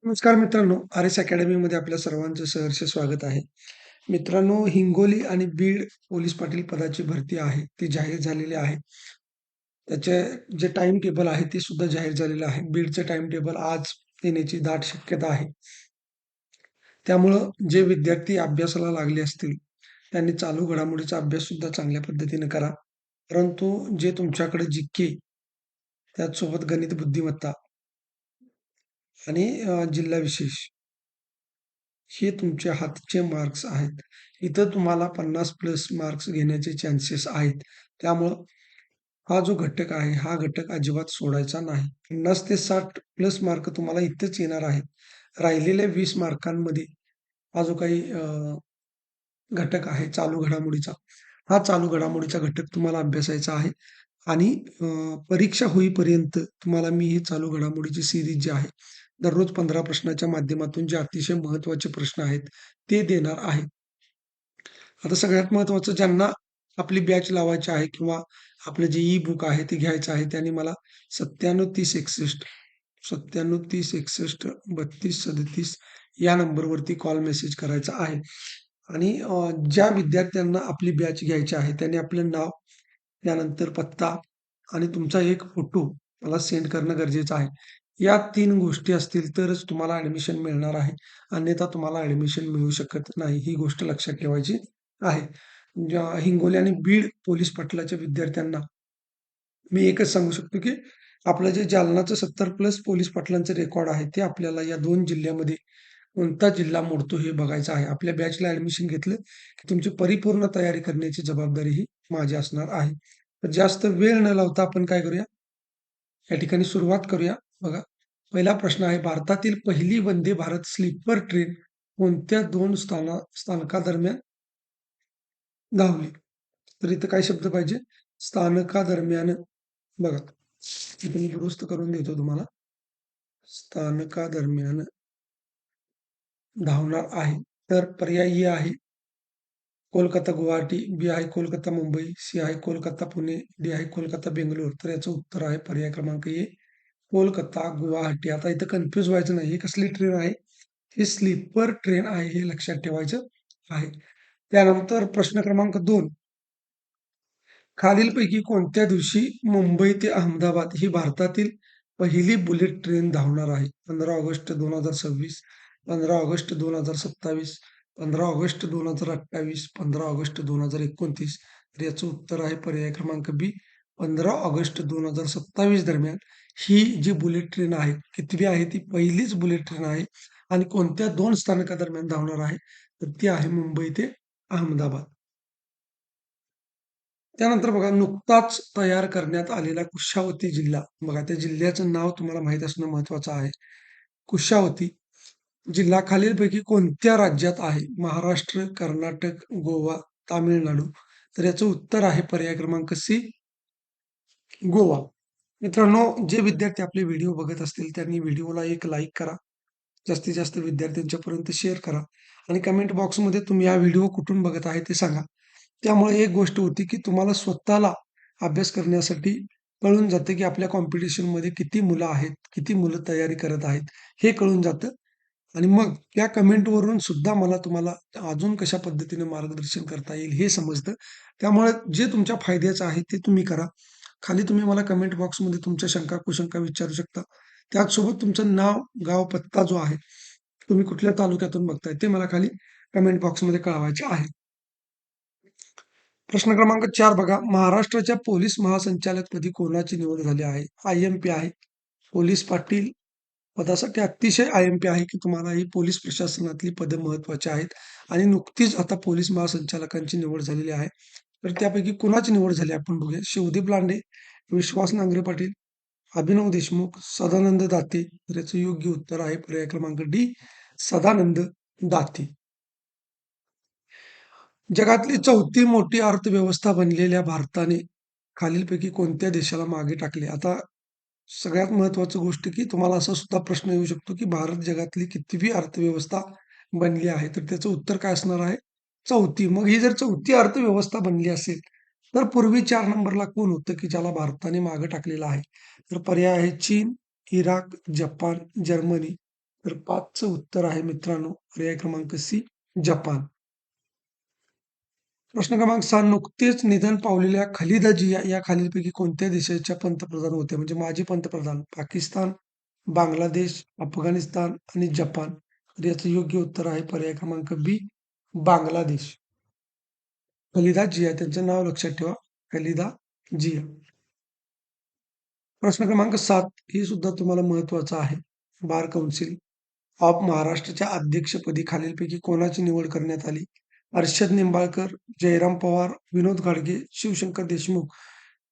नमस्कार मित्रांनो, आर.एस. अकॅडमीमध्ये आपल्या सर्वांचं सहर्ष स्वागत आहे. मित्रांनो, हिंगोली आणि बीड पोलीस पाटील पदाची भरती आहे, ती जाहीर झालेली आहे. त्याचे जे टाईम टेबल आहे, ते सुद्धा जाहीर झालेलं आहे. बीडचं टाईम टेबल आज येण्याची दाट शक्यता आहे. त्यामुळं जे विद्यार्थी अभ्यासाला लागले असतील, त्यांनी चालू घडामोडीचा अभ्यास सुद्धा चांगल्या पद्धतीने करा. परंतु जे तुमच्याकडे जी त्याचसोबत गणित बुद्धिमत्ता आणि जिल्हा विशेष हे तुमच्या हातचे मार्क्स आहेत. इथं तुम्हाला 50 प्लस मार्क्स घेण्याचे चान्सेस आहेत. त्यामुळं हा जो घटक आहे, हा घटक अजिबात सोडायचा नाही. 50 ते 60 प्लस मार्क तुम्हाला इथेच येणार आहेत. राहिलेल्या 20 मार्कांमध्ये हा जो काही घटक आहे चालू घडामोडीचा, हा चालू घडामोडीचा घटक तुम्हाला अभ्यासायचा आहे आणि परीक्षा होईपर्यंत तुम्हाला मी ही चालू घडामोडीची सीरीज जी आहे, दररोज 15 प्रश्नाच्या माध्यमातून जे अतिशय महत्त्वाचे प्रश्न आहेत, ते देणार आहे. आता सगळ्यात महत्त्वाचं ज्यांना आपली बॅच लावायची आहे किंवा आपलं जे ई बुक आहे ते घ्यायचं आहे, त्यांनी मला 973061 973061 3237 या नंबरवरती कॉल मेसेज करायचा आहे. आणि ज्या विद्यार्थ्यांना आपली बॅच घ्यायची आहे, त्यांनी आपलं नाव, त्यानंतर पत्ता आणि तुमचा एक फोटो मला सेंड करणं गरजेचं आहे. या 3 गोष्टी असतील तरच तुम्हाला ॲडमिशन मिळणार आहे. अन्यथा तुम्हाला ॲडमिशन मिळू शकत नाही. ही गोष्ट लक्षात ठेवायची आहे. हिंगोली आणि बीड पोलीस पाटलाच्या विद्यार्थ्यांना मी एकच सांगू शकतो, की आपलं जे जालनाचं 70 प्लस पोलीस पाटलांचं रेकॉर्ड आहे, ते आपल्याला या 2 जिल्ह्यामध्ये कोणता जिल्हा मोडतो हे बघायचं आहे. आपल्या बॅचला ॲडमिशन घेतलं, की तुमची परिपूर्ण तयारी करण्याची जबाबदारी ही माझी असणार आहे. तर जास्त वेळ न लावता आपण काय करूया, या ठिकाणी सुरुवात करूया. बघा, पहिला प्रश्न आहे, भारतातील पहिली वंदे भारत स्लीपर ट्रेन कोणत्या 2 स्थानकादरम्यान धावली? तर इथं काय शब्द पाहिजे? स्थानकादरम्यान. बघा, इथे मी दुरुस्त करून देतो तुम्हाला. स्थानकादरम्यान धावणार आहे. तर पर्याय ए आहे कोलकाता गुवाहाटी, बी आहे कोलकाता मुंबई, सी आहे कोलकाता पुणे, डी आहे कोलकाता बेंगलोर. तर याचं उत्तर आहे पर्याय क्रमांक ए, कोलकाता गुवाहाटी. आता इथं कन्फ्यूज व्हायचं नाही. ही कसली ट्रेन आहे? ही स्लीपर ट्रेन आहे, हे लक्षात ठेवायचं आहे. त्यानंतर प्रश्न क्रमांक 2, खालीलपैकी कोणत्या दिवशी मुंबई ते अहमदाबाद ही भारतातील पहिली बुलेट ट्रेन धावणार आहे? 15 ऑगस्ट 2026, 15 ऑगस्ट 2027, 15 ऑगस्ट 2028, 15 ऑगस्ट 2029. तर याचं उत्तर आहे पर्याय क्रमांक बी, 15 ऑगस्ट 2027 दरम्यान ही जी बुलेट ट्रेन आहे, कितवी आहे ती? पहिलीच बुलेट ट्रेन आहे आणि कोणत्या 2 स्थानकादरम्यान धावणार आहे? तर ती आहे मुंबई ते अहमदाबाद. त्यानंतर बघा, नुकताच तयार करण्यात आलेला कुशावती जिल्हा. बघा, त्या जिल्ह्याचं नाव तुम्हाला माहीत असणं महत्वाचं आहे. कुशावती जिल्हा खालीलपैकी कोणत्या राज्यात आहे? महाराष्ट्र, कर्नाटक, गोवा, तामिळनाडू. तर याचं उत्तर आहे पर्याय क्रमांक सी, गोवा. मित्रांनो, जे विद्यार्थी आपले व्हिडिओ बघत असतील त्यांनी व्हिडिओला एक लाईक करा. जास्तीत जास्त विद्यार्थ्यांच्यापर्यंत शेअर करा आणि कमेंट बॉक्समध्ये तुम्ही हा व्हिडिओ कुठून बघत आहे ते सांगा. त्यामुळे एक गोष्ट होती, की तुम्हाला स्वतःला अभ्यास करण्यासाठी कळून जातं, की आपल्या कॉम्पिटिशनमध्ये किती मुलं आहेत, किती मुलं तयारी करत आहेत, हे कळून जातं. आणि मग त्या कमेंटवरून सुद्धा मला तुम्हाला अजून कशा पद्धतीने मार्गदर्शन करता येईल हे समजतं. त्यामुळे जे तुमच्या फायद्याचं आहे ते तुम्ही करा. खाली तुम्ही मला कमेंट बॉक्समध्ये तुमच्या शंका, कुशंका विचारू शकता. त्याचसोबत तुमचं नाव, गाव, पत्ता जो आहे, तुम्ही कुठल्या तालुक्यातून बघताय ते मला खाली कमेंट बॉक्समध्ये कळवायचे आहे. प्रश्न क्रमांक 4 बघा, महाराष्ट्राच्या पोलीस महासंचालकपदी कोणाची निवड झाली आहे? आय-एम-पी आहे. पोलीस पाटील पदासाठी अतिशय आय-एम-पी आहे, की तुम्हाला ही पोलीस प्रशासनातली पदं महत्त्वाची आहेत आणि नुकतीच आता पोलीस महासंचालकांची निवड झालेली आहे. तर त्यापैकी कुणाची निवड झाली आपण बघूया. शिवदीप लांडे, विश्वास नांगरे पाटील, अभिनव देशमुख, सदानंद दाते. तर याचं योग्य उत्तर आहे पर्याय क्रमांक डी, सदानंद दाते. जगातली चौथी मोठी अर्थव्यवस्था बनलेल्या भारताने खालीलपैकी कोणत्या देशाला मागे टाकले? आता सगळ्यात महत्त्वाची गोष्ट, की तुम्हाला असा सुद्धा प्रश्न येऊ शकतो, की भारत जगातली कितवी अर्थव्यवस्था बनली आहे? तर त्याचं उत्तर काय असणार आहे? चौथी. मग ही जर चौथी अर्थव्यवस्था बनली असेल, तर पूर्वी 4 नंबरला कोण होतं, की ज्याला भारताने मागे टाकलेलं आहे? तर पर्याय आहे चीन, इराक, जपान, जर्मनी. तर 5चं उत्तर आहे मित्रांनो पर्याय क्रमांक सी, जपान. प्रश्न क्रमांक 6 नुकतेच निधन पावलेल्या खलिदा जिया या खालीलपैकी कोणत्या देशाच्या पंतप्रधान होत्या? म्हणजे माजी पंतप्रधान. पाकिस्तान, बांगलादेश, अफगाणिस्तान आणि जपान. तर याचं योग्य उत्तर आहे पर्याय क्रमांक बी, बांगलादेश. खलिदा जिया त्यांचं नाव लक्षात ठेवा. खलिदा जिया. प्रश्न क्रमांक 7 हे सुद्धा तुम्हाला महत्वाचं आहे. बार कौन्सिल ऑफ महाराष्ट्राच्या अध्यक्षपदी खालीलपैकी कोणाची निवड करण्यात आली? अर्शद निंबाळकर, जयराम पवार, विनोद घाडगे, शिवशंकर देशमुख.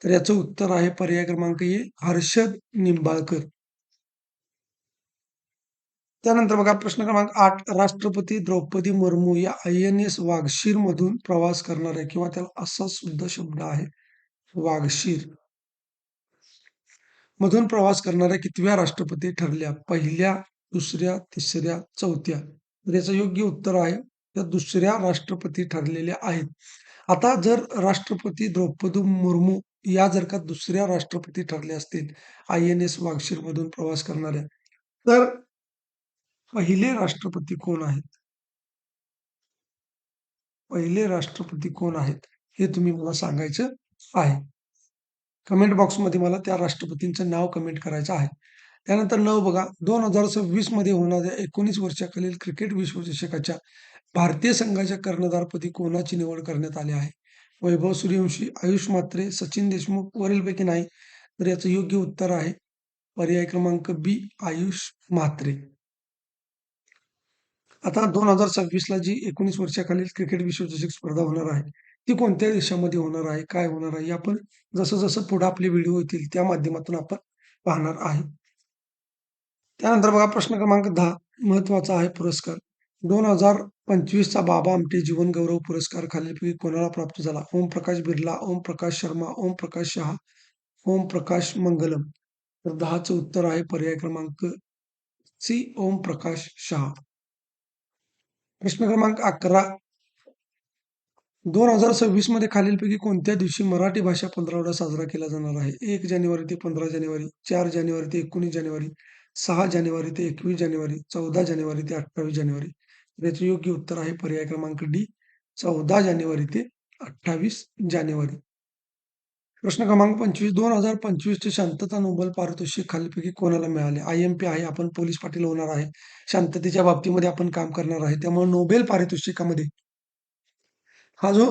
तर याचं उत्तर आहे पर्याय क्रमांक ए, हर्षद निंबाळकर. त्यानंतर बघा प्रश्न क्रमांक 8 राष्ट्रपती द्रौपदी मुर्मू या INS वागशीर मधून प्रवास करणाऱ्या किंवा त्याला असा सुद्धा शब्द आहे वागशीर मधून प्रवास करणाऱ्या कितव्या राष्ट्रपती ठरल्या? पहिल्या, दुसऱ्या, तिसऱ्या, चौथ्या. तर याचं योग्य उत्तर आहे त्या दुसऱ्या राष्ट्रपती ठरलेल्या आहेत. आता जर राष्ट्रपती द्रौपदी मुर्मू या जर का दुसऱ्या राष्ट्रपती ठरल्या असतील INS वागशीर मधून प्रवास करणाऱ्या, तर पहिले राष्ट्रपती कोण आहेत? पहिले राष्ट्रपती कोण आहेत? हे तुम्ही मला सांगायचं आहे. कमेंट बॉक्समध्ये मला त्या राष्ट्रपतींचं नाव कमेंट करायचं आहे. त्यानंतर 9 बघा 2026 मध्ये होणाऱ्या 19 वर्षाखालील क्रिकेट विश्वचषकाच्या भारतीय संघाच्या कर्णधारपदी कोणाची निवड करण्यात आली आहे? वैभव सूर्यवंशी, आयुष म्हात्रे, सचिन देशमुख वरीलपैकी नाही. तर याचं योग्य उत्तर आहे पर्याय क्रमांक बी, आयुष म्हात्रे. आता 2026 ला जी 19 वर्षाखालील क्रिकेट विश्वचषक स्पर्धा होणार आहे, ती कोणत्या देशामध्ये होणार आहे? काय होणार आहे? हे आपण जसं-जसं पुढे आपले व्हिडिओ येतील त्या माध्यमातून आपण पाहणार आहे. त्यानंतर बघा प्रश्न क्रमांक 10 महत्वाचा आहे पुरस्कार. 2025 चा बाबा आमटे जीवन गौरव पुरस्कार खालीलपैकी कोणाला प्राप्त झाला? ओमप्रकाश बिर्ला, ओमप्रकाश शर्मा, ओमप्रकाश शहा, ओमप्रकाश मंगलम. तर 10चं उत्तर आहे पर्याय क्रमांक सी, ओमप्रकाश शहा. प्रश्न क्रमांक 11 2026 मध्ये खालीलपैकी कोणत्या दिवशी मराठी भाषा पंधरवडा साजरा केला जाणार आहे? 1 जानेवारी ते 15 जानेवारी, 4 जानेवारी ते 19 जानेवारी, 6 जानेवारी ते 21 जानेवारी, 14 जानेवारी ते 28 जानेवारी. याचं योग्य उत्तर आहे पर्याय क्रमांक डी, 14 जानेवारी ते 28 जानेवारी. प्रश्न क्रमांक 25 2025 चे शांतता नोबेल पारितोषिक खालीलपैकी कोणाला मिळाले? IMP आहे, आपण पोलीस पाटील होणार आहे. शांततेच्या बाबतीमध्ये आपण काम करणार आहे. त्यामुळे नोबेल पारितोषिकामध्ये हा जो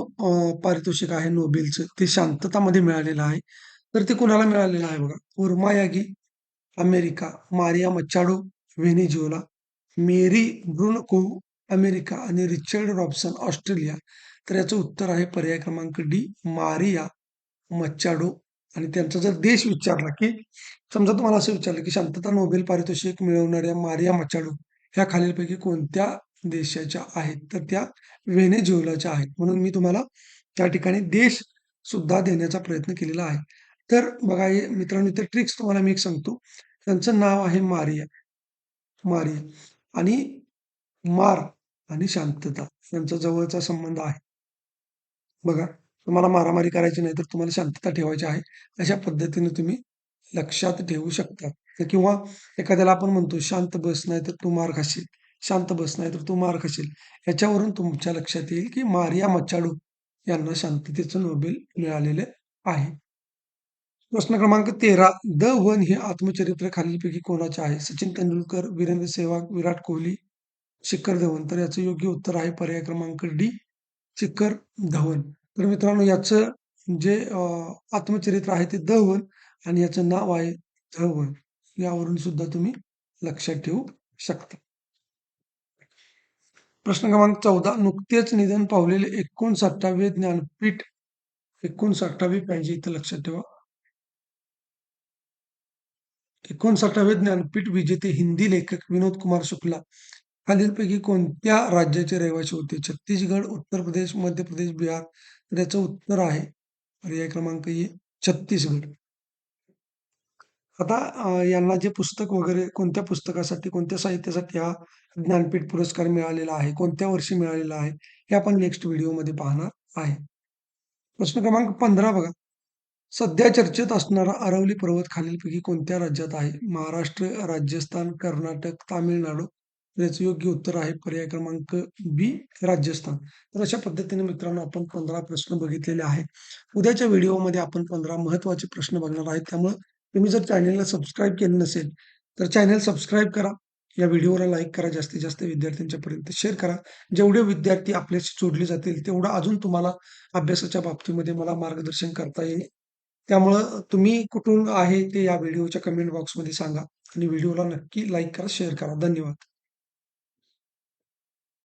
पारितोषिक आहे नोबेलचं ते शांततामध्ये मिळालेलं आहे. तर ते कुणाला मिळालेलं आहे बघा. उर्मा यागी, अमेरिका, मारिया मच्छाडो, व्हेनेझुएला, मेरी ब्रुनको, अमेरिका आणि रिचर्ड रॉबसन, ऑस्ट्रेलिया. तर याचं उत्तर आहे पर्याय क्रमांक डी, मारिया मच्छाडो. आणि त्यांचा जर देश विचारला, की समजा तुम्हाला असं विचारलं, की शांतता नोबेल पारितोषिक मिळवणाऱ्या मारिया मच्छाडो ह्या खालीलपैकी कोणत्या देशाच्या आहेत? तर त्या व्हेनेझुएलाच्या आहेत. म्हणून मी तुम्हाला त्या ठिकाणी देश सुद्धा देण्याचा प्रयत्न केलेला आहे. तर बघा हे मित्रांनो इथे ट्रिक्स तुम्हाला मी एक सांगतो. त्यांचं नाव आहे मारिया. मारिया आणि मार आणि शांतता यांचा जवळचा संबंध आहे. बघा, तुम्हाला मारामारी करायची नाही, तर तुम्हाला शांतता ठेवायची आहे. अशा पद्धतीने तुम्ही लक्षात ठेवू शकता. किंवा एखाद्याला आपण म्हणतो, "शांत बस, नाहीतर तू मार खाशील. शांत बस, नाहीतर तू मार खाशील." याच्यावरून तुमच्या लक्षात येईल, की मारिया मच्छाडो यांना शांततेचं नोबेल मिळालेलं आहे. प्रश्न क्रमांक 13 द वन हे आत्मचरित्र खालीलपैकी कोणाचे आहे? सचिन तेंडुलकर, वीरेंद्र सेहवाग, विराट कोहली, शिखर धवन. तर याचं योग्य उत्तर आहे पर्याय क्रमांक डी, शिखर धवन. तर मित्रांनो याचं जे आत्मचरित्र आहे ते द वन आणि याचं नाव आहे धवन. यावरून सुद्धा तुम्ही लक्षात ठेवू शकता. प्रश्न क्रमांक 14 नुकतेच निधन पावलेले 59वे ज्ञानपीठ 59वी पाहिजे इथं लक्षात ठेवा. 59वे ज्ञानपीठ विजेते हिंदी लेखक विनोद कुमार शुक्ला खालीलपैकी कोणत्या राज्याचे रहिवासी होते? छत्तीसगड, उत्तर प्रदेश, मध्य प्रदेश, बिहार. तर याचं उत्तर आहे पर्याय क्रमांक ए, छत्तीसगड. आता यांना जे पुस्तक वगैरे कोणत्या पुस्तकासाठी, कोणत्या साहित्यासाठी हा ज्ञानपीठ पुरस्कार मिळालेला आहे, कोणत्या वर्षी मिळालेला आहे, हे आपण नेक्स्ट व्हिडिओमध्ये पाहणार आहे. प्रश्न क्रमांक 15 बघा. सध्या चर्चेत असणारा अरवली पर्वत खालीलपैकी कोणत्या राज्यात आहे? महाराष्ट्र, राजस्थान, कर्नाटक, तामिळनाडू. याचं योग्य उत्तर आहे पर्याय क्रमांक बी, राजस्थान. तर अशा पद्धतीने मित्रांनो आपण 15 प्रश्न बघितलेले आहेत. उद्याच्या व्हिडिओमध्ये आपण 15 महत्त्वाचे प्रश्न बघणार आहेत. त्यामुळं तुम्ही जर चॅनलला सबस्क्राईब केलं नसेल, तर चॅनल सबस्क्राईब करा. या व्हिडिओला लाईक करा, जास्तीत जास्त विद्यार्थ्यांच्यापर्यंत शेअर करा. जेवढे विद्यार्थी आपल्याशी जोडले जातील, तेवढं अजून तुम्हाला अभ्यासाच्या बाबतीमध्ये मला मार्गदर्शन करता येईल. त्यामुळं तुम्ही कुठून आहे ते या व्हिडिओच्या कमेंट बॉक्समध्ये सांगा आणि व्हिडिओला नक्की लाईक करा, शेअर करा. धन्यवाद.